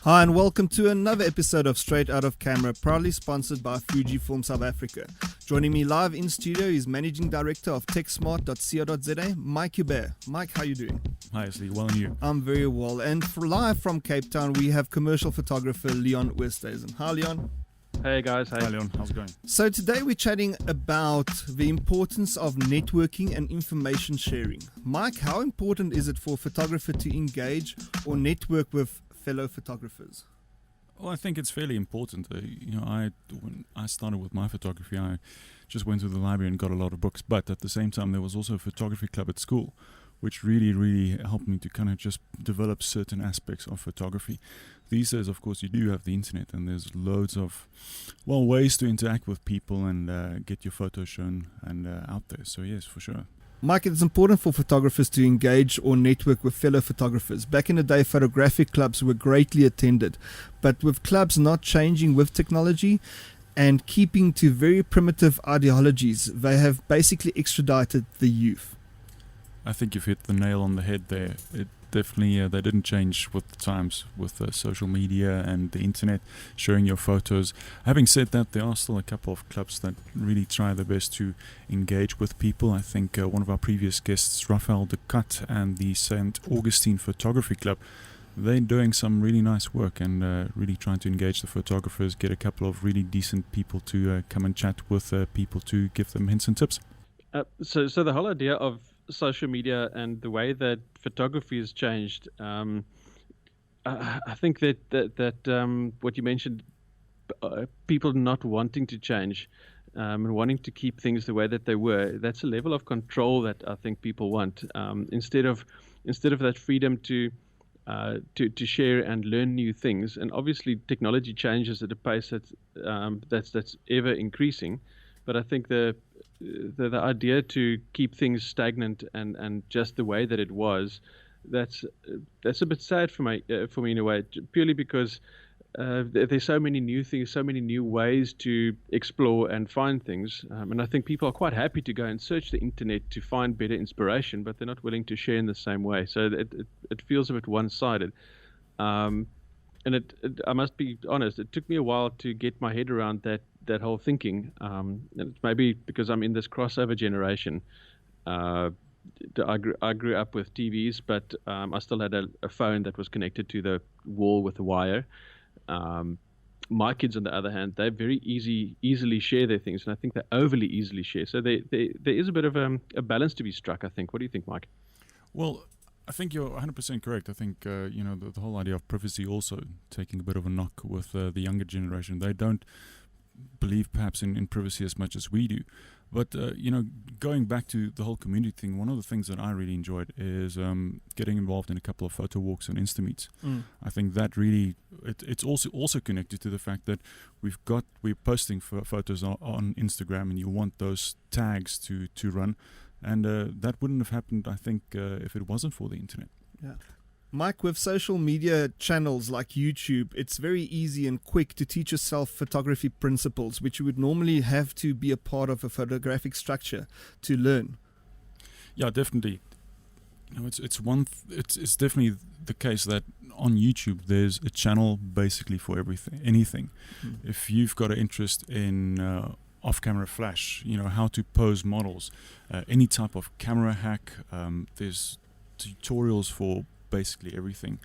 Hi and welcome to another episode of Straight Out of Camera, proudly sponsored by Fujifilm South Africa. Joining me live in studio is Managing Director of techsmart.co.za, Mike Hubert. Mike, how are you doing? Hi, Ashley. Well, and you? I'm very well. And live from Cape Town, we have commercial photographer Leon Westhuizen. Hi, Leon. Hey guys, Hi Leon, how's it going? So today we're chatting about the importance of networking and information sharing. Mike, how important is it for a photographer to engage or network with fellow photographers? Well, I think it's fairly important. When I started with my photography, I just went to the library and got a lot of books. But at the same time, there was also a photography club at school, which really helped me to kind of just develop certain aspects of photography. These days, of course, you do have the internet, and there's loads of, ways to interact with people and get your photos shown and out there. So yes, for sure. Mike, it's important for photographers to engage or network with fellow photographers. Back in the day, photographic clubs were greatly attended, but with clubs not changing with technology and keeping to very primitive ideologies, they have basically extradited the youth. I think you've hit the nail on the head there. It definitely, they didn't change with the times, with social media and the internet showing your photos. Having said that, there are still a couple of clubs that really try their best to engage with people. I think one of our previous guests, Raphael de Cut, and the St. Augustine Photography Club, they're doing some really nice work and really trying to engage the photographers, get a couple of really decent people to come and chat with people to give them hints and tips. So the whole idea of social media and the way that photography has changed, I think that what you mentioned, people not wanting to change and wanting to keep things the way that they were, that's a level of control that I think people want. Instead of that freedom to share and learn new things, and obviously technology changes at a pace that's ever increasing. But I think the idea to keep things stagnant and just the way that it was, that's a bit sad for me in a way, purely because there's so many new things, so many new ways to explore and find things. And I think people are quite happy to go and search the internet to find better inspiration, but they're not willing to share in the same way. So it feels a bit one-sided. And I must be honest, it took me a while to get my head around that whole thinking. And it's maybe because I'm in this crossover generation. I grew up with TVs, but I still had a phone that was connected to the wall with a wire. My kids, on the other hand, they very easily share their things, and I think they overly easily share. So there is a bit of a balance to be struck, I think. What do you think, Mike? Well, I think you're 100% correct. I think, the whole idea of privacy also taking a bit of a knock with the younger generation. They don't believe perhaps in privacy as much as we do. But, going back to the whole community thing, one of the things that I really enjoyed is getting involved in a couple of photo walks and Insta-meets. I think that really, it's also connected to the fact that we're posting photos on Instagram, and you want those tags to run. And that wouldn't have happened, I think, if it wasn't for the internet. Yeah. Mike, with social media channels like YouTube, it's very easy and quick to teach yourself photography principles, which you would normally have to be a part of a photographic structure to learn. Yeah, definitely. It's definitely the case that on YouTube there's a channel basically for anything. If you've got an interest in off-camera flash, how to pose models, any type of camera hack, there's tutorials for basically everything.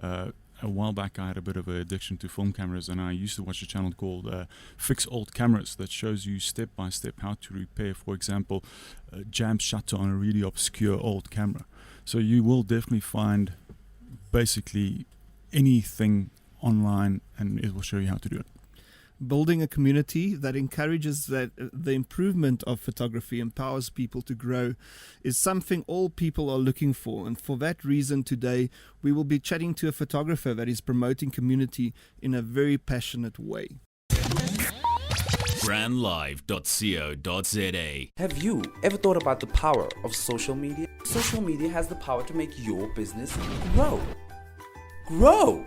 A while back I had a bit of an addiction to film cameras, and I used to watch a channel called Fix Old Cameras that shows you step by step how to repair, for example, a jam shutter on a really obscure old camera. So you will definitely find basically anything online, and it will show you how to do it. Building a community that encourages that the improvement of photography, empowers people to grow, is something all people are looking for. And for that reason, today we will be chatting to a photographer that is promoting community in a very passionate way. brandlive.co.za. Have you ever thought about the power of social media? Social media has the power to make your business grow. Yeah.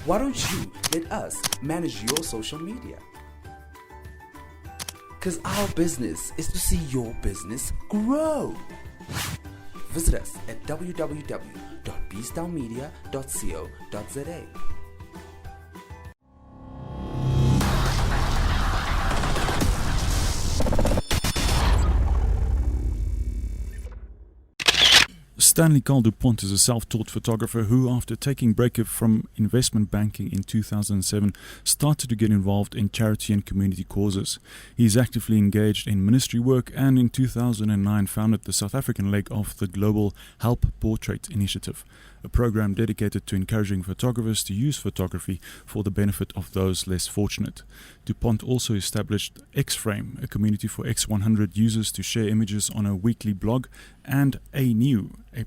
Why don't you let us manage your social media? Because our business is to see your business grow. Visit us at www.brandlive.co.za. bstownmedia.co.za. Stanley Counterpoint is a self-taught photographer who, after taking break from investment banking in 2007, started to get involved in charity and community causes. He is actively engaged in ministry work and in 2009 founded the South African leg of the global Help Portrait Initiative, a program dedicated to encouraging photographers to use photography for the benefit of those less fortunate. DuPont also established X-Frame, a community for X100 users to share images on a weekly blog, and a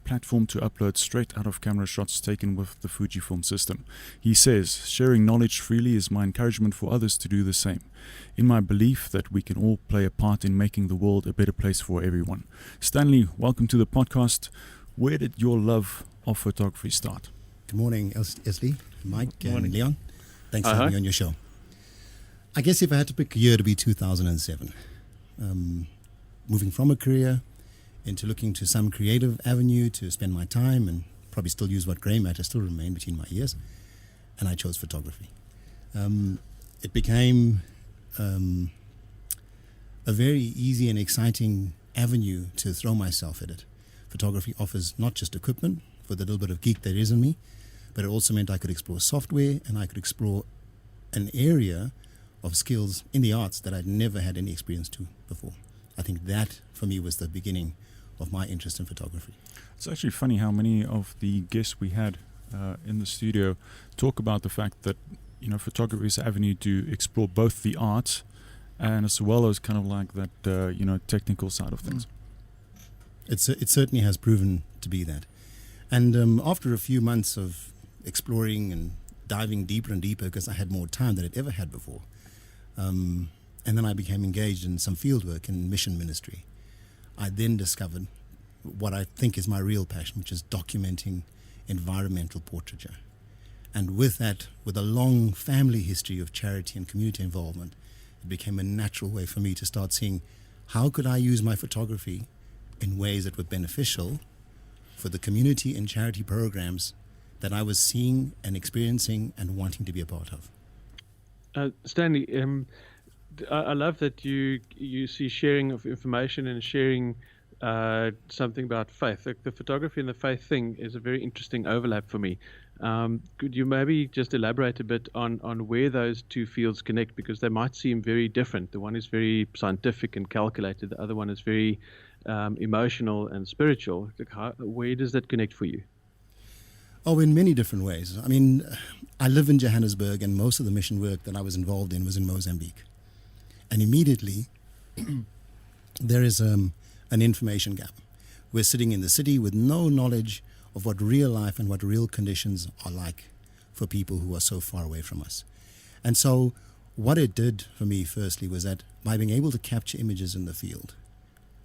platform to upload straight out of camera shots taken with the Fujifilm system. He says, sharing knowledge freely is my encouragement for others to do the same, in my belief that we can all play a part in making the world a better place for everyone. Stanley, welcome to the podcast. Where did your love of photography start? Good morning, Esley, Mike, and Leon. Thanks for Hi. having me on your show. I guess if I had to pick a year, to be 2007. Moving from a career into looking to some creative avenue to spend my time and probably still use what grey matter still remained between my ears, and I chose photography. It became a very easy and exciting avenue to throw myself at it. Photography offers not just equipment for the little bit of geek there is in me, but it also meant I could explore software and I could explore an area of skills in the arts that I'd never had any experience to before. I think that, for me, was the beginning of my interest in photography. It's actually funny how many of the guests we had in the studio talk about the fact that, you know, photography is an avenue to explore both the art and as well as kind of like that, technical side of things. It certainly has proven to be that. And after a few months of exploring and diving deeper and deeper, because I had more time than I'd ever had before, and then I became engaged in some field work in mission ministry. I then discovered what I think is my real passion, which is documenting environmental portraiture. And with that, with a long family history of charity and community involvement, it became a natural way for me to start seeing how could I use my photography in ways that were beneficial for the community and charity programs that I was seeing and experiencing and wanting to be a part of. Stanley, I love that you see sharing of information and sharing something about faith. The photography and the faith thing is a very interesting overlap for me. Could you maybe just elaborate a bit on where those two fields connect? Because they might seem very different. The one is very scientific and calculated. The other one is very emotional and spiritual. Where does that connect for you? Oh, in many different ways. I mean, I live in Johannesburg, and most of the mission work that I was involved in was in Mozambique. And immediately, there is an information gap. We're sitting in the city with no knowledge of what real life and what real conditions are like for people who are so far away from us. And so what it did for me, firstly, was that by being able to capture images in the field,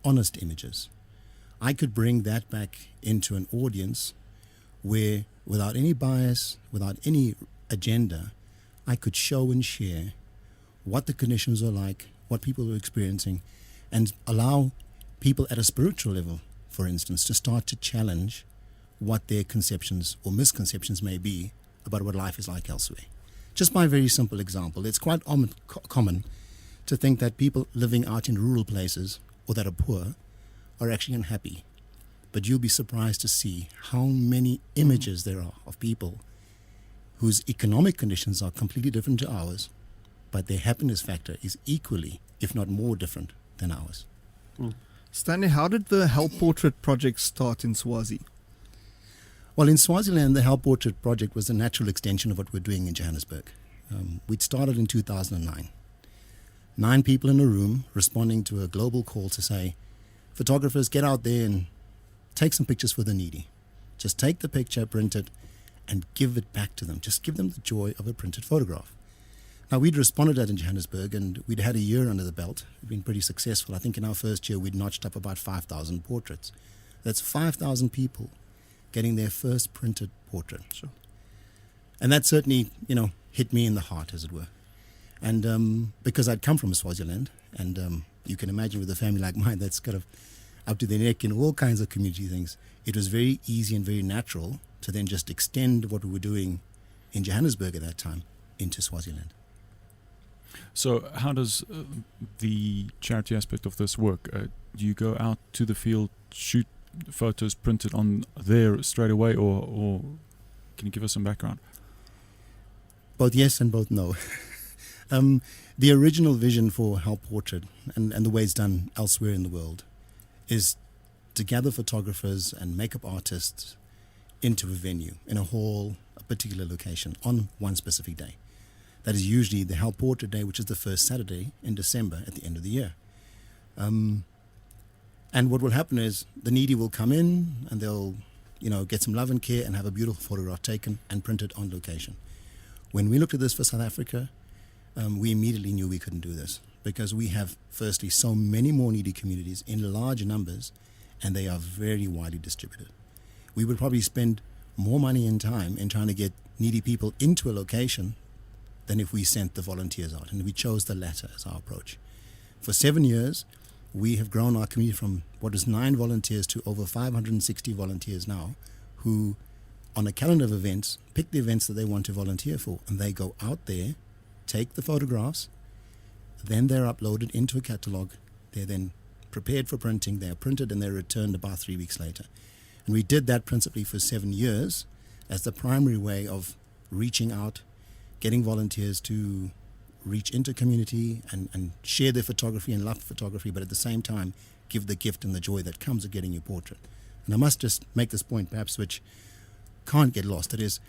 honest images, I could bring that back into an audience where, without any bias, without any agenda, I could show and share what the conditions are like, what people are experiencing, and allow people at a spiritual level, for instance, to start to challenge what their conceptions or misconceptions may be about what life is like elsewhere. Just by a very simple example, it's quite common to think that people living out in rural places or that are poor are actually unhappy. But you'll be surprised to see how many images there are of people whose economic conditions are completely different to ours, but their happiness factor is equally, if not more, different than ours. Stanley, how did the Help Portrait project start in Swazi? Well, in Swaziland, the Help Portrait project was a natural extension of what we're doing in Johannesburg. We'd started in 2009. 9 people in a room responding to a global call to say, photographers, get out there and take some pictures for the needy. Just take the picture, print it, and give it back to them. Just give them the joy of a printed photograph. Now, we'd responded to that in Johannesburg, and we'd had a year under the belt. We'd been pretty successful. I think in our first year, we'd notched up about 5,000 portraits. That's 5,000 people getting their first printed portrait. Sure. And that certainly, hit me in the heart, as it were. And because I'd come from Swaziland, and you can imagine with a family like mine that's kind of up to their neck in all kinds of community things, it was very easy and very natural to then just extend what we were doing in Johannesburg at that time into Swaziland. So how does the charity aspect of this work? Do you go out to the field, shoot photos printed on there straight away, or can you give us some background? Both yes and both no. The original vision for Help Portrait and the way it's done elsewhere in the world is to gather photographers and makeup artists into a venue, in a hall, a particular location, on one specific day. That is usually the Help Portrait Day, which is the first Saturday in December at the end of the year. And what will happen is the needy will come in and they'll, get some love and care and have a beautiful photograph taken and printed on location. When we looked at this for South Africa, we immediately knew we couldn't do this because we have, firstly, so many more needy communities in large numbers, and they are very widely distributed. We would probably spend more money and time in trying to get needy people into a location than if we sent the volunteers out, and we chose the latter as our approach. For 7 years, we have grown our community from what is 9 volunteers to over 560 volunteers now, who, on a calendar of events, pick the events that they want to volunteer for, and they go out there, take the photographs, then they're uploaded into a catalog. They're then prepared for printing, they're printed, and they're returned about 3 weeks later. And we did that principally for 7 years as the primary way of reaching out, getting volunteers to reach into community and share their photography and love photography, but at the same time give the gift and the joy that comes of getting your portrait. And I must just make this point, perhaps, which can't get lost. That is,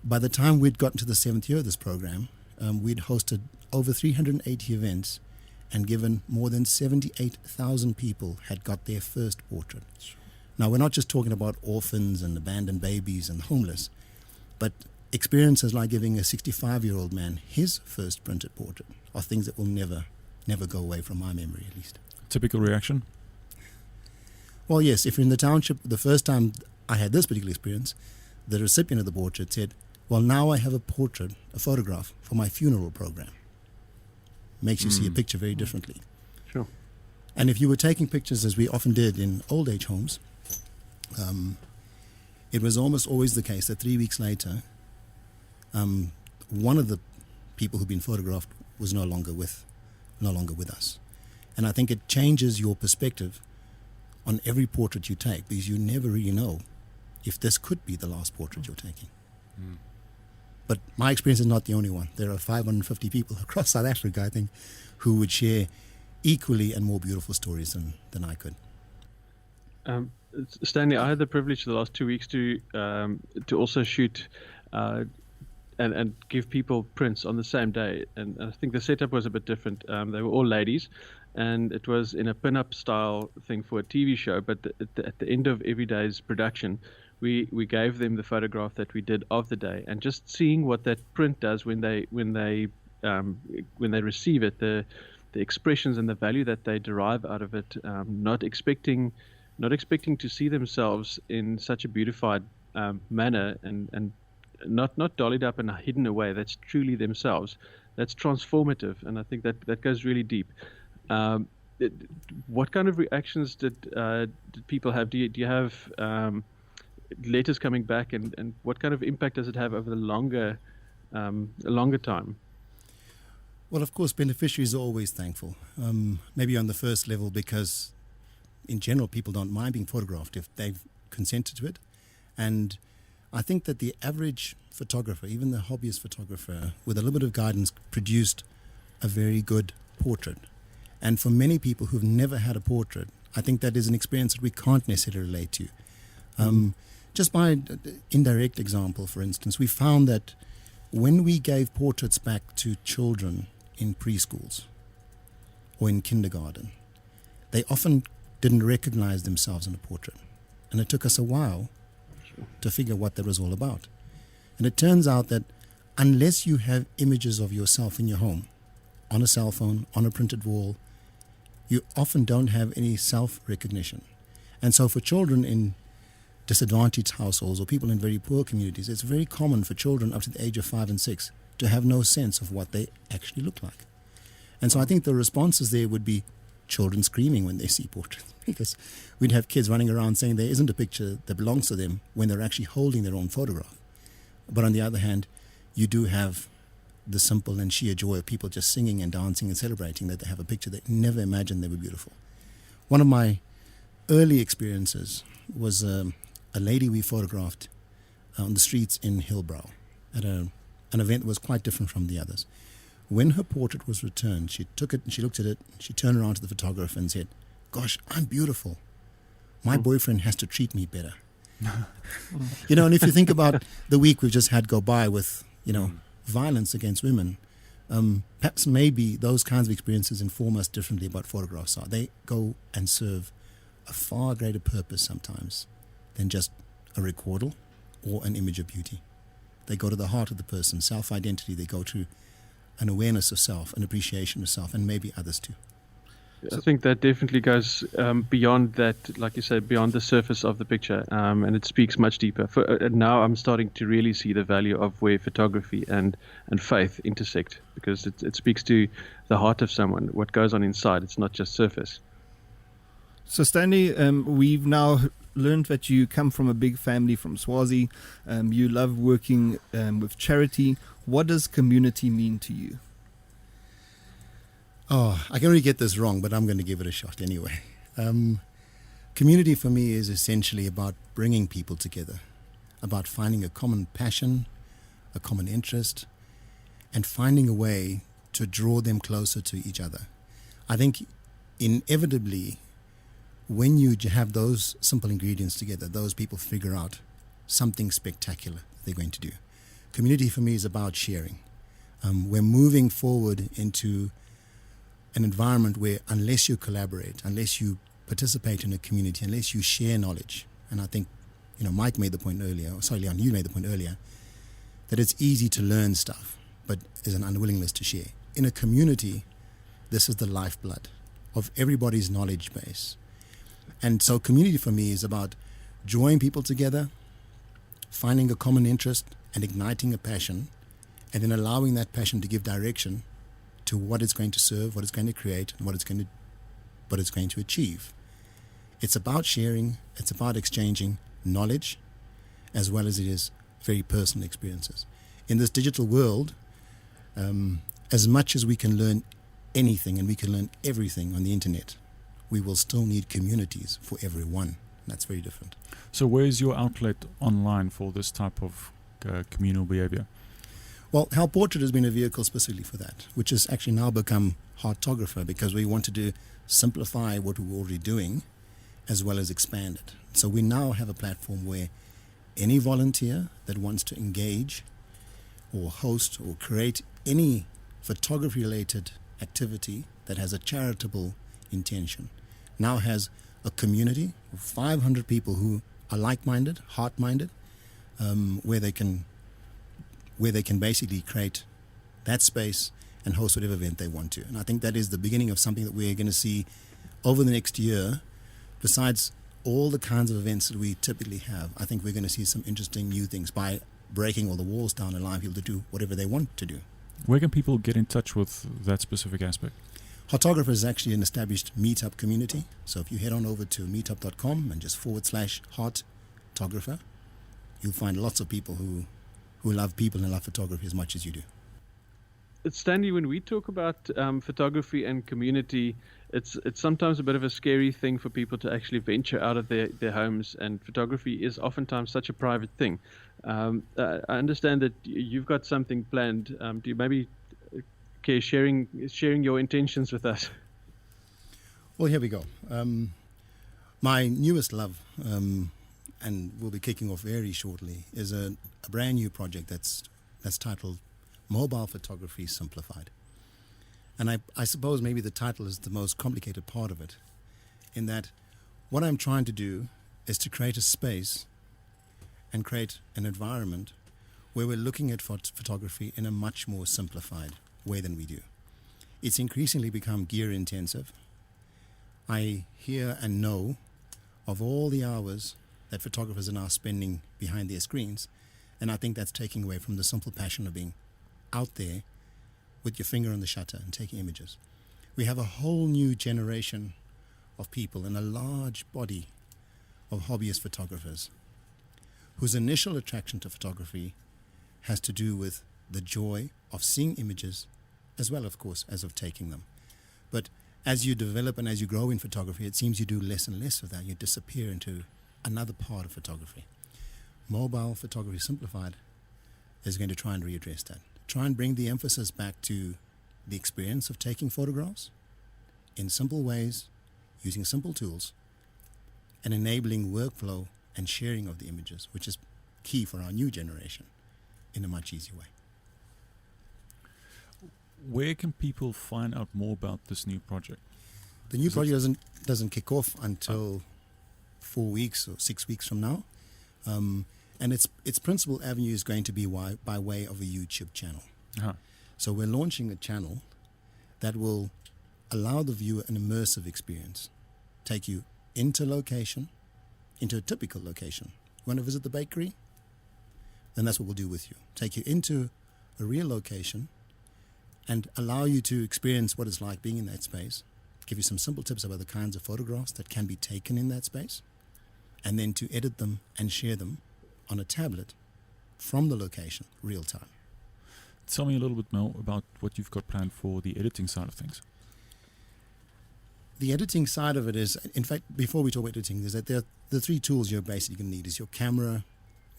by the time we'd gotten to the 7th year of this program, we'd hosted over 380 events and given more than 78,000 people had got their first portrait. Now, we're not just talking about orphans and abandoned babies and homeless, but experiences like giving a 65-year-old man his first printed portrait are things that will never go away from my memory, at least. Typical reaction? Well, yes, if you're in the township, the first time I had this particular experience, the recipient of the portrait said, well, now I have a portrait, a photograph for my funeral program. Makes you see a picture very differently. Sure. And if you were taking pictures, as we often did in old age homes, it was almost always the case that 3 weeks later, one of the people who'd been photographed was no longer with us. And I think it changes your perspective on every portrait you take, because you never really know if this could be the last portrait you're taking. But my experience is not the only one. There are 550 people across South Africa, I think, who would share equally and more beautiful stories than I could. Stanley, I had the privilege the last 2 weeks to also shoot and give people prints on the same day. And I think the setup was a bit different. They were all ladies, and it was in a pin-up style thing for a TV show. But at the end of every day's production, we gave them the photograph that we did of the day, and just seeing what that print does when they receive it, the expressions and the value that they derive out of it, not expecting to see themselves in such a beautified manner and not dollied up and hidden away. That's truly themselves. That's transformative, and I think that goes really deep. What kind of reactions did people have? Do you have letters coming back, and what kind of impact does it have over the longer time? Well, of course, beneficiaries are always thankful. Maybe on the first level, because in general, people don't mind being photographed if they've consented to it. And I think that the average photographer, even the hobbyist photographer, with a little bit of guidance, produced a very good portrait. And for many people who've never had a portrait, I think that is an experience that we can't necessarily relate to. Just by indirect example, for instance, we found that when we gave portraits back to children in preschools or in kindergarten, they often didn't recognize themselves in a portrait. And it took us a while to figure what that was all about. And it turns out that unless you have images of yourself in your home, on a cell phone, on a printed wall, you often don't have any self-recognition. And so for children in disadvantaged households or people in very poor communities, it's very common for children up to the age of 5 and 6 to have no sense of what they actually look like. And so I think the responses there would be children screaming when they see portraits, because we'd have kids running around saying there isn't a picture that belongs to them when they're actually holding their own photograph. But on the other hand, you do have the simple and sheer joy of people just singing and dancing and celebrating that they have a picture they never imagined they were beautiful. One of my early experiences was a lady we photographed on the streets in Hillbrow at an event that was quite different from the others. When her portrait was returned, she took it and she looked at it, she turned around to the photographer and said, "Gosh, I'm beautiful. My boyfriend has to treat me better." And if you think about the week we've just had go by with, violence against women, perhaps maybe those kinds of experiences inform us differently about photographs. They go and serve a far greater purpose sometimes than just a recordal or an image of beauty. They go to the heart of the person, self-identity. They go to an awareness of self, an appreciation of self, and maybe others too. I think that definitely goes beyond that, like you said, beyond the surface of the picture, and it speaks much deeper. Now I'm starting to really see the value of where photography and faith intersect, because it speaks to the heart of someone, what goes on inside. It's not just surface. So Stanley, we've now learned that you come from a big family from Swazi. You love working with charity. What does community mean to you? Oh, I can really get this wrong, but I'm going to give it a shot anyway. Community for me is essentially about bringing people together, about finding a common passion, a common interest, and finding a way to draw them closer to each other. I think inevitably, when you have those simple ingredients together, those people figure out something spectacular they're going to do. Community for me is about sharing. We're moving forward into an environment where unless you collaborate, unless you participate in a community, unless you share knowledge, and I think, Mike made the point earlier, Leon, you made the point earlier, that it's easy to learn stuff, but there's an unwillingness to share. In a community, this is the lifeblood of everybody's knowledge base. And so community for me is about drawing people together, finding a common interest and igniting a passion, and then allowing that passion to give direction to what it's going to serve, what it's going to create, and what it's going to achieve. It's about sharing, it's about exchanging knowledge, as well as it is very personal experiences. In this digital world, as much as we can learn anything and we can learn everything on the internet, we will still need communities for everyone. That's very different. So where's your outlet online for this type of communal behavior? Well, Help Portrait has been a vehicle specifically for that, which has actually now become Heartographer, because we wanted to simplify what we were already doing as well as expand it. So we now have a platform where any volunteer that wants to engage or host or create any photography-related activity that has a charitable intention now has a community of 500 people who are like-minded, heart-minded, where they can basically create that space and host whatever event they want to. And I think that is the beginning of something that we're going to see over the next year. Besides all the kinds of events that we typically have, I think we're going to see some interesting new things by breaking all the walls down and allowing people to do whatever they want to do. Where can people get in touch with that specific aspect? Heartographer is actually an established meetup community. So if you head on over to meetup.com and just /Heartographer, you'll find lots of people who love people and love photography as much as you do. Stanley, when we talk about photography and community, it's sometimes a bit of a scary thing for people to actually venture out of their homes, and photography is oftentimes such a private thing. I understand that you've got something planned. Do you maybe care sharing your intentions with us? Well, here we go. My newest love, and we'll be kicking off very shortly, is a brand new project that's titled Mobile Photography Simplified. And I suppose maybe the title is the most complicated part of it, in that what I'm trying to do is to create a space and create an environment where we're looking at photography in a much more simplified way than we do. It's increasingly become gear intensive. I hear and know of all the hours that photographers are now spending behind their screens, and I think that's taking away from the simple passion of being out there with your finger on the shutter and taking images. We have a whole new generation of people and a large body of hobbyist photographers whose initial attraction to photography has to do with the joy of seeing images as well, of course, as of taking them. But as you develop and as you grow in photography, it seems you do less and less of that. You disappear into another part of photography. Mobile Photography Simplified is going to try and readdress that. Try and bring the emphasis back to the experience of taking photographs in simple ways, using simple tools, and enabling workflow and sharing of the images, which is key for our new generation in a much easier way. Where can people find out more about this new project? The new project doesn't kick off until 4 weeks or 6 weeks from now. And its principal avenue is going to be by way of a YouTube channel. Uh-huh. So we're launching a channel that will allow the viewer an immersive experience. Take you into a typical location. You want to visit the bakery? Then that's what we'll do with you. Take you into a real location and allow you to experience what it's like being in that space. Give you some simple tips about the kinds of photographs that can be taken in that space, and then to edit them and share them on a tablet from the location, real time. Tell me a little bit more about what you've got planned for the editing side of things. The editing side of it is, in fact, before we talk about editing, is that the three tools you're basically going to need is your camera,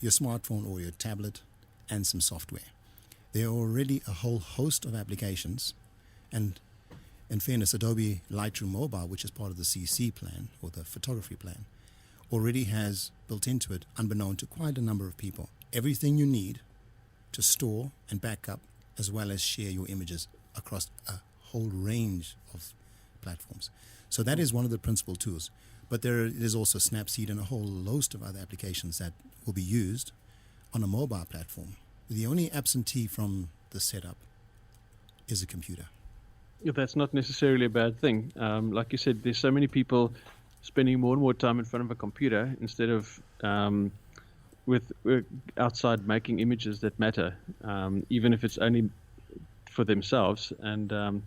your smartphone or your tablet, and some software. There are already a whole host of applications, and in fairness, Adobe Lightroom Mobile, which is part of the CC plan or the photography plan, already has built into it, unbeknown to quite a number of people, everything you need to store and back up as well as share your images across a whole range of platforms. So that is one of the principal tools. But there is also Snapseed and a whole host of other applications that will be used on a mobile platform. The only absentee from the setup is a computer. That's not necessarily a bad thing. Like you said, there's so many people spending more and more time in front of a computer instead of with outside making images that matter, even if it's only for themselves. And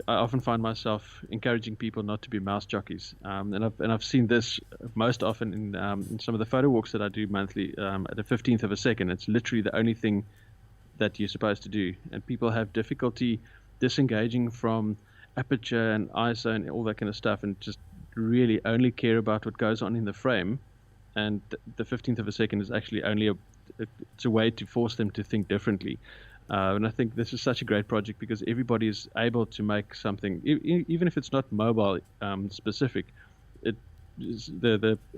I often find myself encouraging people not to be mouse jockeys. And I've seen this most often in some of the photo walks that I do monthly at a 15th of a second. It's literally the only thing that you're supposed to do. And people have difficulty disengaging from aperture and ISO and all that kind of stuff, and just really only care about what goes on in the frame. And the 15th of a second is actually only it's a way to force them to think differently. And I think this is such a great project because everybody is able to make something, even if it's not mobile specific.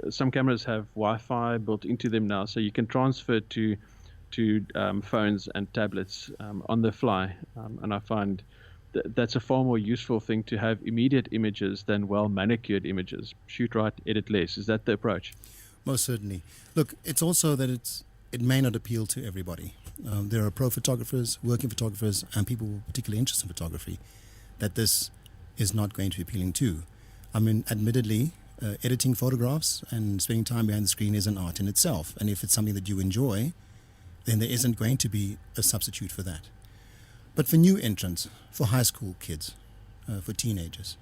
Some cameras have Wi-Fi built into them now, so you can transfer to phones and tablets on the fly. And I find that's a far more useful thing to have immediate images than well manicured images. Shoot right, edit less. Is that the approach? Most certainly. Look, it's also that it may not appeal to everybody. There are pro photographers, working photographers, and people who are particularly interested in photography that this is not going to be appealing to. I mean, admittedly, editing photographs and spending time behind the screen is an art in itself. And if it's something that you enjoy, then there isn't going to be a substitute for that. But for new entrants, for high school kids, for teenagers,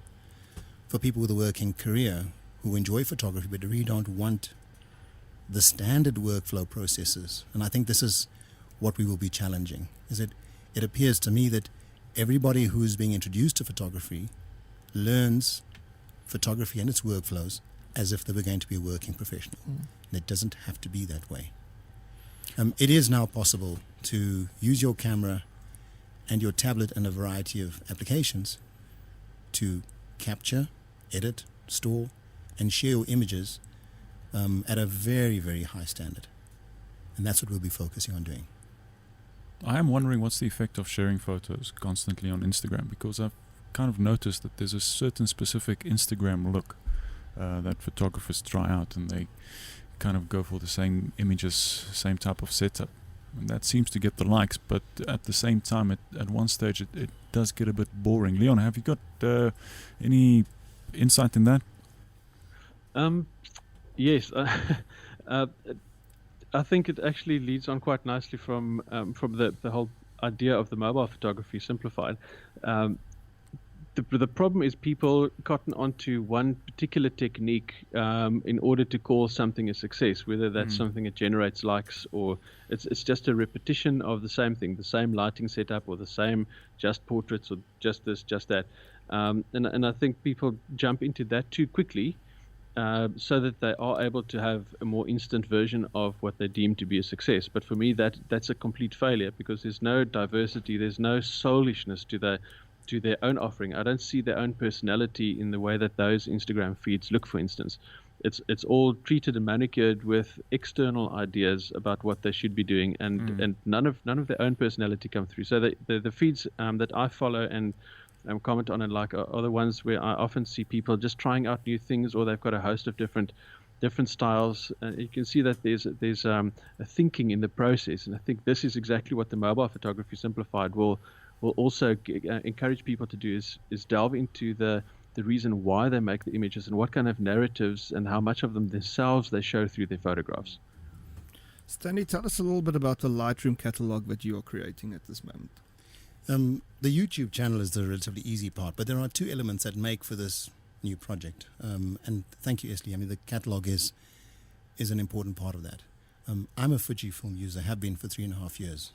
for people with a working career who enjoy photography but really don't want the standard workflow processes, and I think this is what we will be challenging, is that it appears to me that everybody who is being introduced to photography learns photography and its workflows as if they were going to be a working professional. And it doesn't have to be that way. It is now possible to use your camera and your tablet and a variety of applications to capture, edit, store, and share your images at a very, very high standard. And that's what we'll be focusing on doing. I am wondering what's the effect of sharing photos constantly on Instagram, because I've kind of noticed that there's a certain specific Instagram look that photographers try out, and they kind of go for the same images, same type of setup. And that seems to get the likes, but at the same time, at one stage, it does get a bit boring. Leon, have you got any insight in that? Yes. I think it actually leads on quite nicely from the whole idea of the mobile photography simplified. the problem is people cotton onto one particular technique in order to call something a success, whether that's something that generates likes or it's just a repetition of the same thing, the same lighting setup or the same just portraits or just this, just that. And I think people jump into that too quickly so that they are able to have a more instant version of what they deem to be a success. But for me, that's a complete failure because there's no diversity, there's no soulishness to their own offering. I don't see their own personality in the way that those Instagram feeds look, for instance. It's all treated and manicured with external ideas about what they should be doing, and none of their own personality come through. So the feeds that I follow and comment on and like are the ones where I often see people just trying out new things, or they've got a host of different styles. You can see that there's a thinking in the process, and I think this is exactly what the mobile photography simplified will also encourage people to do is delve into the reason why they make the images and what kind of narratives and how much of them themselves they show through their photographs. Stanley, tell us a little bit about the Lightroom catalog that you are creating at this moment. The YouTube channel is the relatively easy part, but there are two elements that make for this new project. And thank you, Esley. I mean, the catalog is an important part of that. I'm a Fujifilm user, have been for 3.5 years.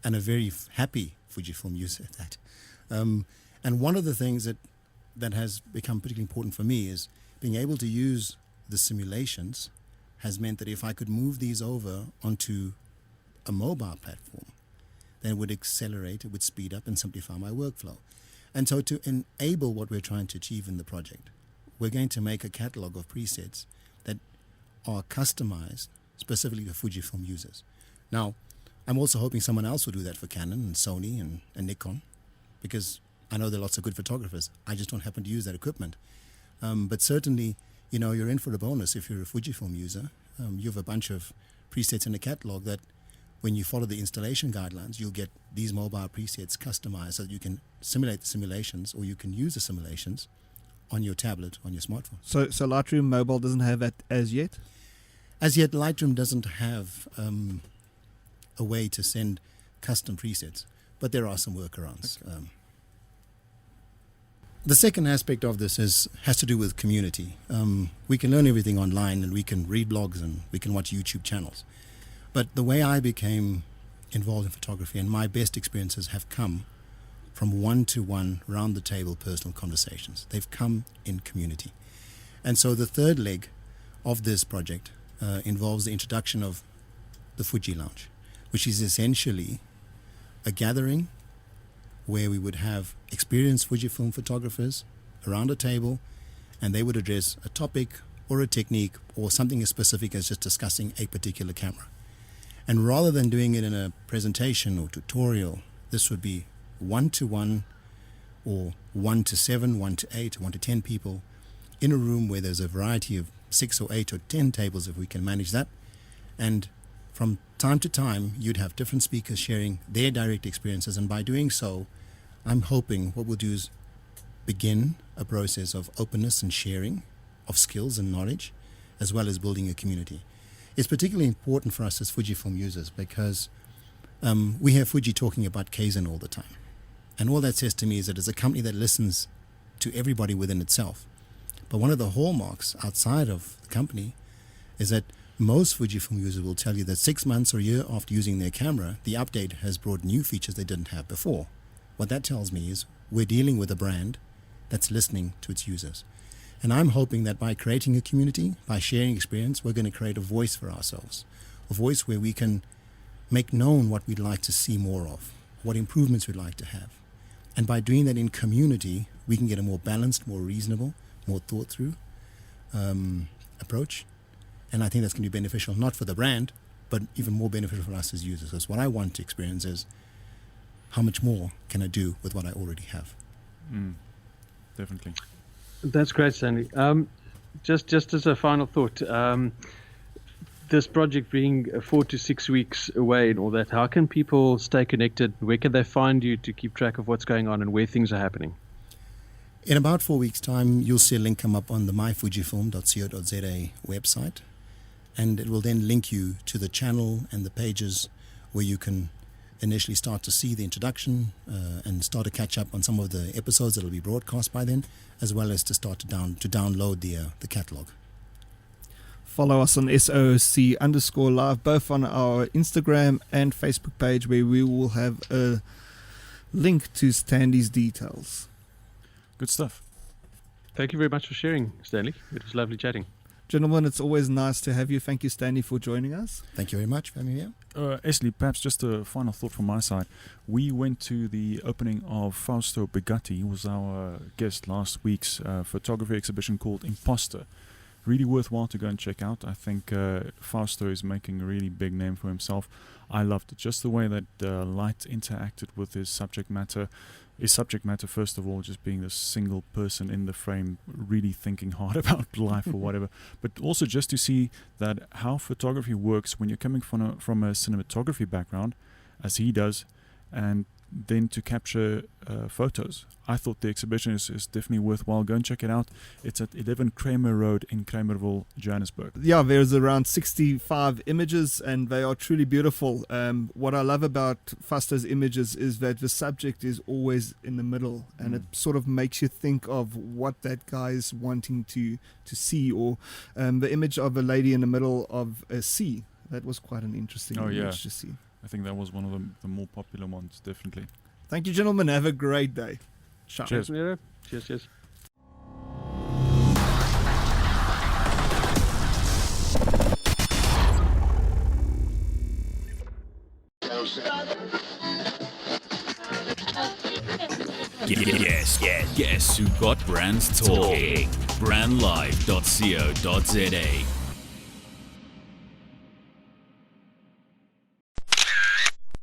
And a very happy Fujifilm user at that. And one of the things that has become particularly important for me is being able to use the simulations has meant that if I could move these over onto a mobile platform, then it would accelerate, it would speed up and simplify my workflow. And so to enable what we're trying to achieve in the project, we're going to make a catalog of presets that are customized specifically for Fujifilm users. Now, I'm also hoping someone else will do that for Canon and Sony and Nikon, because I know there are lots of good photographers. I just don't happen to use that equipment. But certainly, you're in for a bonus if you're a Fujifilm user. You have a bunch of presets in the catalog that when you follow the installation guidelines, you'll get these mobile presets customized so that you can simulate the simulations, or you can use the simulations on your tablet, on your smartphone. So Lightroom Mobile doesn't have that as yet? As yet, Lightroom doesn't have a way to send custom presets, but there are some workarounds. Okay. The second aspect of this has to do with community. We can learn everything online, and we can read blogs, and we can watch YouTube channels. But the way I became involved in photography, and my best experiences have come from one-to-one, round-the-table personal conversations. They've come in community. And so the third leg of this project involves the introduction of the Fuji Lounge, which is essentially a gathering where we would have experienced Fujifilm photographers around a table, and they would address a topic or a technique or something as specific as just discussing a particular camera. And rather than doing it in a presentation or tutorial, this would be 1-to-1 or 1-to-7, 1-to-8, 1-to-10 people in a room where there's a variety of 6 or 8 or 10 tables if we can manage that. And from time to time, you'd have different speakers sharing their direct experiences. And by doing so, I'm hoping what we'll do is begin a process of openness and sharing of skills and knowledge, as well as building a community. It's particularly important for us as Fujifilm users because we hear Fuji talking about Kaizen all the time. And all that says to me is that it's a company that listens to everybody within itself. But one of the hallmarks outside of the company is that most Fujifilm users will tell you that 6 months or a year after using their camera, the update has brought new features they didn't have before. What that tells me is we're dealing with a brand that's listening to its users. And I'm hoping that by creating a community, by sharing experience, we're going to create a voice for ourselves, a voice where we can make known what we'd like to see more of, what improvements we'd like to have. And by doing that in community, we can get a more balanced, more reasonable, more thought-through approach. And I think that's going to be beneficial, not for the brand, but even more beneficial for us as users. Because what I want to experience is how much more can I do with what I already have. Definitely. That's great, Stanley. Just as a final thought, this project being 4 to 6 weeks away and all that, how can people stay connected? Where can they find you to keep track of what's going on and where things are happening? In about 4 weeks' time, you'll see a link come up on the myfujifilm.co.za website, and it will then link you to the channel and the pages where you can initially start to see the introduction and start to catch up on some of the episodes that will be broadcast by then, as well as to start to download the catalog. Follow us on SOC_live, both on our Instagram and Facebook page, where we will have a link to Stanley's details. Good stuff. Thank you very much for sharing, Stanley. It was lovely chatting. Gentlemen, it's always nice to have you. Thank you, Stanley, for joining us. Thank you very much for having me here. Esley, perhaps just a final thought from my side. We went to the opening of Fausto Bugatti. He was our guest last week's photography exhibition called Imposter. Really worthwhile to go and check out. I think Fausto is making a really big name for himself. I loved it. Just the way that light interacted with his subject matter. His subject matter, first of all, just being this single person in the frame, really thinking hard about life or whatever. But also just to see that how photography works when you're coming from a cinematography background, as he does, and then to capture photos. I thought the exhibition is definitely worthwhile. Go and check it out. It's at 11 Kramer Road in Kramerville, Johannesburg. Yeah, there's around 65 images, and they are truly beautiful. What I love about Fausto's images is that the subject is always in the middle, and it sort of makes you think of what that guy is wanting to see, or the image of a lady in the middle of a sea. That was quite an interesting image to see. I think that was one of the more popular ones, definitely. Thank you, gentlemen. Have a great day. Ciao. Cheers. Cheers, cheers. Guess who got brands talking? Brandlive.co.za